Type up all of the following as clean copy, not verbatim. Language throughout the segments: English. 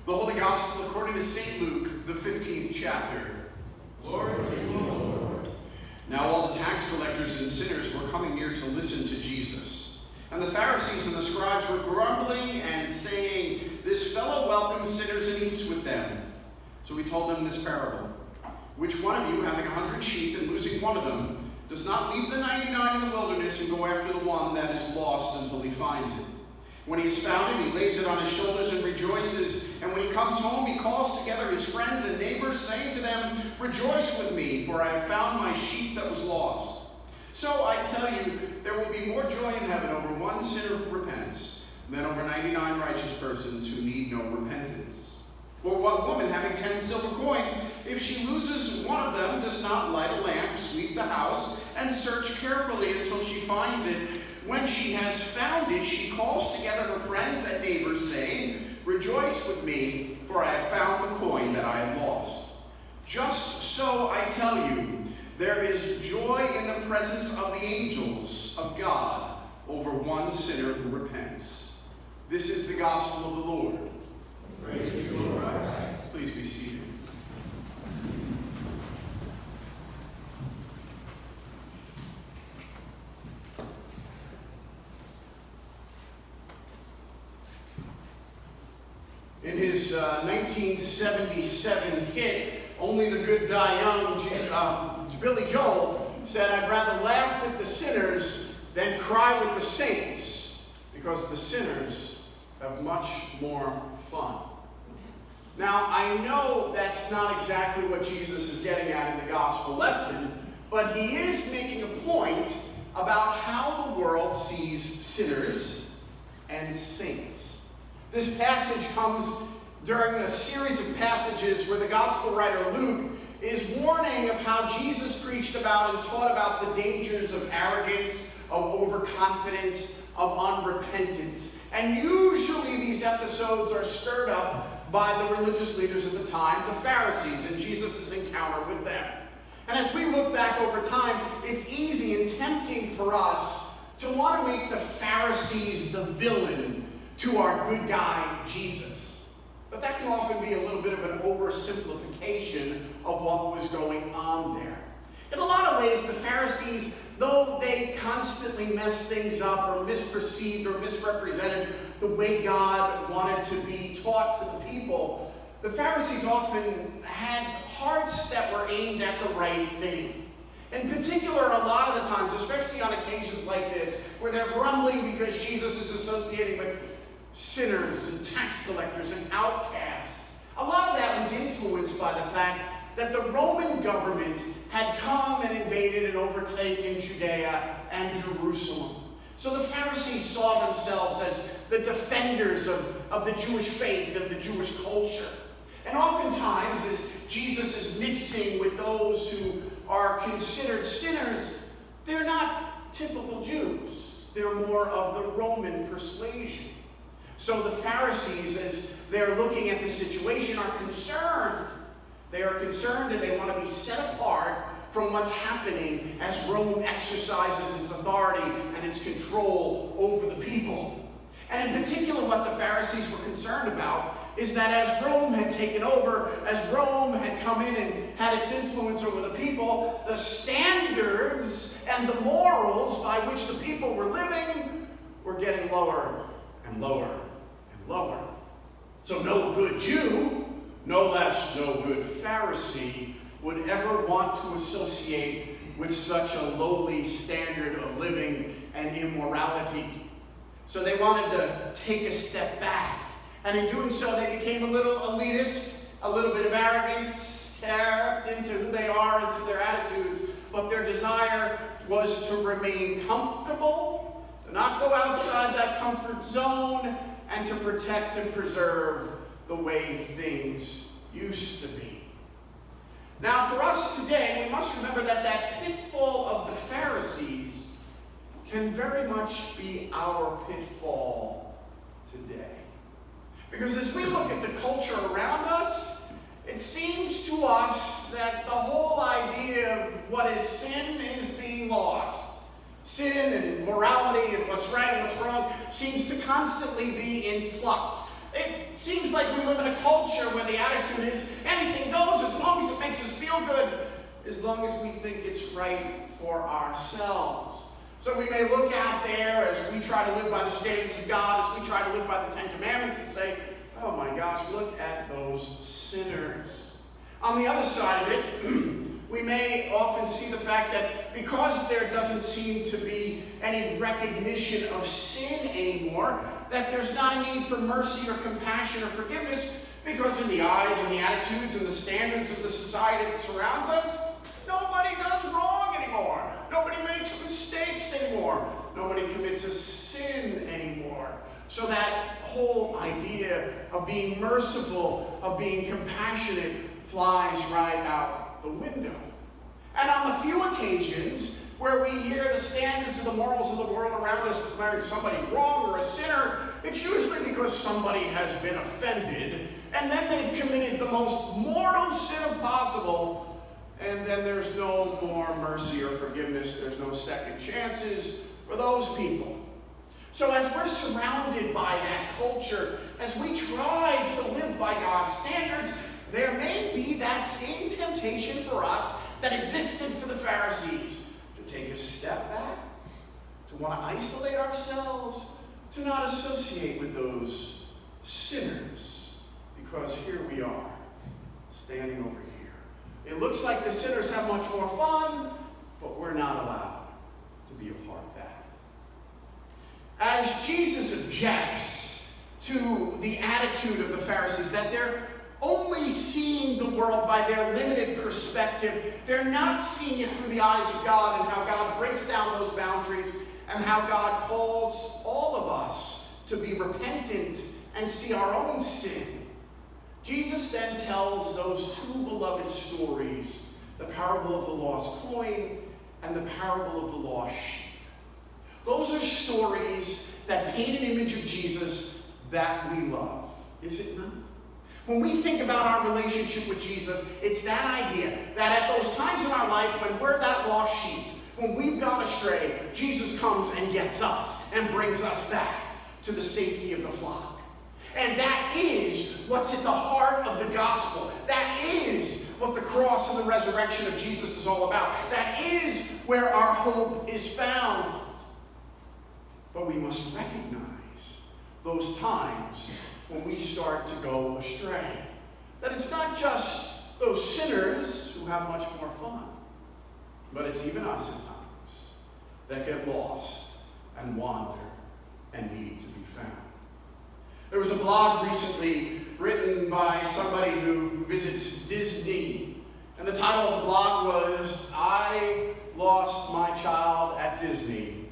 The Holy Gospel according to St. Luke, the 15th chapter. Glory to you, Lord. Now all the tax collectors and sinners were coming near to listen to Jesus. And the Pharisees and the scribes were grumbling and saying, "This fellow welcomes sinners and eats with them." So he told them this parable. "Which one of you, having 100 sheep and losing one of them, does not leave the 99 in the wilderness and go after the one that is lost until he finds it? When he has found it, he lays it on his shoulders and rejoices. And when he comes home, he calls together his friends and neighbors, saying to them, 'Rejoice with me, for I have found my sheep that was lost.' So I tell you, there will be more joy in heaven over one sinner who repents than over 99 righteous persons who need no repentance. Or what woman, having 10 silver coins, if she loses one of them, does not light a lamp, sweep the house, and search carefully until she finds it? When she has found it, she calls together her friends and neighbors, saying, 'Rejoice with me, for I have found the coin that I had lost.' Just so I tell you, there is joy in the presence of the angels of God over one sinner who repents." This is the gospel of the Lord. Praise to you, Lord Christ. Please be seated. In his 1977 hit, "Only the Good Die Young," Billy Joel said, "I'd rather laugh with the sinners than cry with the saints, because the sinners have much more fun." Now, I know that's not exactly what Jesus is getting at in the gospel lesson, but he is making a point about how the world sees sinners and saints. This passage comes during a series of passages where the gospel writer Luke is warning of how Jesus preached about and taught about the dangers of arrogance, of overconfidence, of unrepentance. And usually these episodes are stirred up by the religious leaders of the time, the Pharisees, and Jesus' encounter with them. And as we look back over time, it's easy and tempting for us to want to make the Pharisees the villain to our good guy, Jesus. But that can often be a little bit of an oversimplification of what was going on there. In a lot of ways, the Pharisees, though they constantly messed things up or misperceived or misrepresented the way God wanted to be taught to the people, the Pharisees often had hearts that were aimed at the right thing. In particular, a lot of the times, especially on occasions like this, where they're grumbling because Jesus is associating with sinners and tax collectors and outcasts, a lot of that was influenced by the fact that the Roman government had come and invaded and overtaken Judea and Jerusalem. So the Pharisees saw themselves as the defenders of the Jewish faith and the Jewish culture. And oftentimes, as Jesus is mixing with those who are considered sinners, they're not typical Jews. They're more of the Roman persuasion. So the Pharisees, as they're looking at the situation, are concerned. They are concerned and they want to be set apart from what's happening as Rome exercises its authority and its control over the people. And in particular, what the Pharisees were concerned about is that as Rome had taken over, as Rome had come in and had its influence over the people, the standards and the morals by which the people were living were getting lower and lower and lower. So no good Jew, no less no good Pharisee, would ever want to associate with such a lowly standard of living and immorality. So they wanted to take a step back. And in doing so, they became a little elitist, a little bit of arrogance crept into who they are, into their attitudes. But their desire was to remain comfortable, to not go outside that comfort zone, and to protect and preserve the way things used to be. Now, for us today, we must remember that that pitfall of the Pharisees can very much be our pitfall today. Because as we look at the culture around us, it seems to us that the whole idea of what is sin is being lost. Sin and morality and what's right and what's wrong seems to constantly be in flux. seems like we live in a culture where the attitude is anything goes as long as it makes us feel good, as long as we think it's right for ourselves. So we may look out there as we try to live by the standards of God, as we try to live by the Ten Commandments, and say, oh my gosh, look at those sinners. On the other side of it, we may often see the fact that because there doesn't seem to be any recognition of sin anymore, that there's not a need for mercy or compassion or forgiveness, because in the eyes and the attitudes and the standards of the society that surrounds us, nobody does wrong anymore. Nobody makes mistakes anymore. Nobody commits a sin anymore. So that whole idea of being merciful, of being compassionate, flies right out the window. And on the few occasions where we hear the standards of the morals of the world around us declaring somebody wrong or a sinner, it's usually because somebody has been offended, and then they've committed the most mortal sin possible, and then there's no more mercy or forgiveness. There's no second chances for those people. So as we're surrounded by that culture, as we try to live by God's standards, there may be that same temptation for us that existed for the Pharisees, to take a step back, to want to isolate ourselves, to not associate with those sinners, because here we are, standing over here. It looks like the sinners have much more fun, but we're not allowed to be a part of that. As Jesus objects to the attitude of the Pharisees, that they're only seeing the world by their limited perspective, they're not seeing it through the eyes of God, and how God breaks down those boundaries, and how God calls all of us to be repentant and see our own sin. Jesus then tells those two beloved stories, the parable of the lost coin and the parable of the lost sheep. Those are stories that paint an image of Jesus that we love, is it not? When we think about our relationship with Jesus, it's that idea that at those times in our life when we're that lost sheep, when we've gone astray, Jesus comes and gets us and brings us back to the safety of the flock. And that is what's at the heart of the gospel. That is what the cross and the resurrection of Jesus is all about. That is where our hope is found. But we must recognize those times when we start to go astray. That it's not just those sinners who have much more fun, but it's even us at times that get lost and wander and need to be found. There was a blog recently written by somebody who visits Disney, and the title of the blog was, "I Lost My Child at Disney,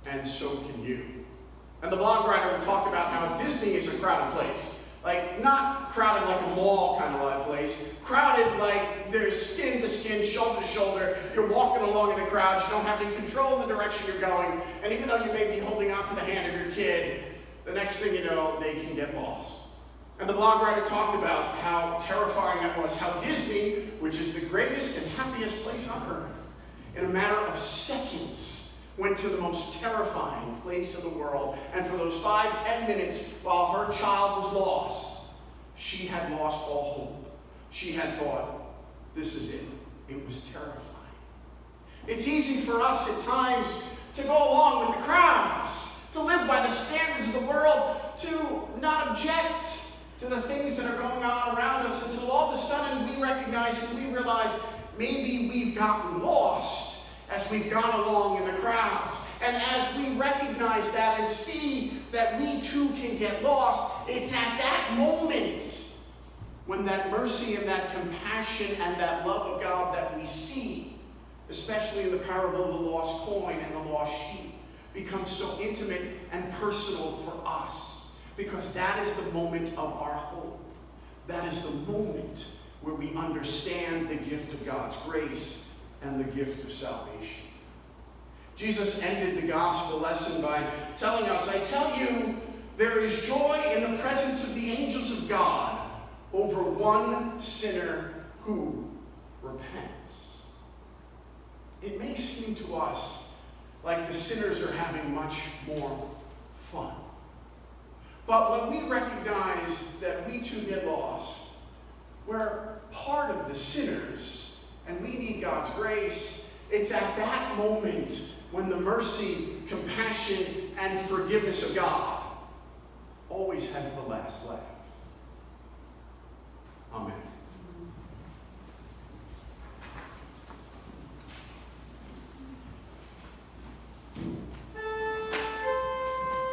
and So Can You." And the blog writer would talk about how Disney is a crowded place. Like, not crowded like a mall kind of place. Crowded like there's skin to skin, shoulder to shoulder. You're walking along in the crowd. You don't have any control in the direction you're going. And even though you may be holding on to the hand of your kid, the next thing you know, they can get lost. And the blog writer talked about how terrifying that was. How Disney, which is the greatest and happiest place on earth, in a matter of seconds, went to the most terrifying place in the world. And for those 5-10 minutes while her child was lost, she had lost all hope. She had thought, this is it. It was terrifying. It's easy for us at times to go along with the crowds, to live by the standards of the world, to not object to the things that are going on around us until all of a sudden we recognize and we realize maybe we've gotten lost as we've gone along in the crowds. And as we recognize that and see that we too can get lost, it's at that moment when that mercy and that compassion and that love of God that we see, especially in the parable of the lost coin and the lost sheep, becomes so intimate and personal for us. Because that is the moment of our hope. That is the moment where we understand the gift of God's grace and the gift of salvation. Jesus ended the gospel lesson by telling us, I tell you, there is joy in the presence of the angels of God over one sinner who repents. It may seem to us like the sinners are having much more fun. But when we recognize that sinners, and we need God's grace. It's at that moment when the mercy, compassion, and forgiveness of God